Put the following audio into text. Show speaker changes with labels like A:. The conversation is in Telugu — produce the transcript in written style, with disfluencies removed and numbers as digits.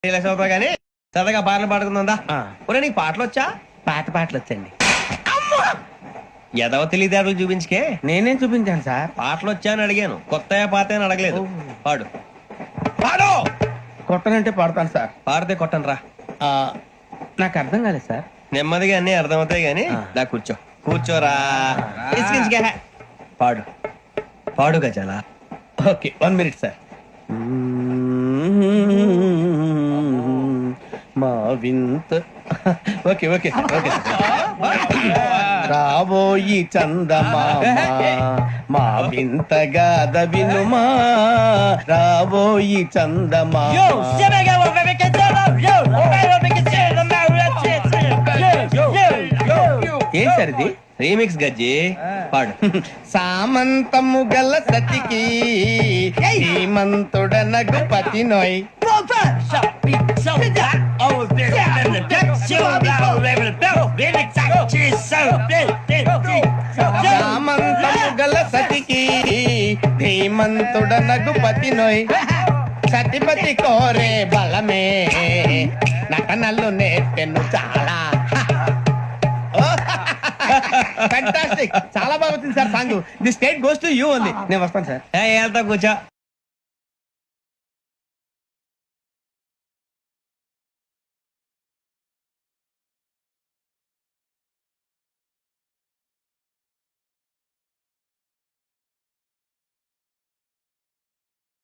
A: రిలాక్స్ అవుతావు కానీ సరదాగా పాటలు పాడుకుందా ఒరే నీకు పాటలు వచ్చా?
B: పాటలు వచ్చండి.
A: ఎదవ తెలివితేటలు చూపించుకే.
B: నేనేం చూపించాను సార్?
A: పాటలు వచ్చా అని అడిగాను, కొత్త పాత అని అడగలేదు. పాడు పాడు.
B: కొట్టనంటే పాడతాను సార్.
A: పాడితే కొట్టను రా.
B: నాకు అర్థం కాలేదు సార్.
A: నెమ్మదిగా అన్ని అర్థమవుతాయి గాని దా కూర్చో. కూర్చోరా. ఇసుకించుకే. పాడు పాడు గజాల.
B: Okay 1 minute sir. మా వింత ఓకే ఓకే ఓకే రాబోయి చందమామ మా వింత గాథ వినుమా, రాబోయి చందమామ. ఏం సార్ ఇది?
A: రీమిక్స్ గజ్జి. పాడు.
B: సామంతము గల సతికి హేమంతుడ నగుపతి నోయ్. సామంతము గల సతికి ధీమంతుడ నగుపతి నోయ్. సతిపతి కోరే బలమే నటనలు నేర్పెను చాలా. ఫ్యాంటాస్టిక్, చాలా బాగా వచ్చింది sir song. The state goes to you ఉంది. నేను వస్తాను సార్.
A: వెళ్తా కూర్చో.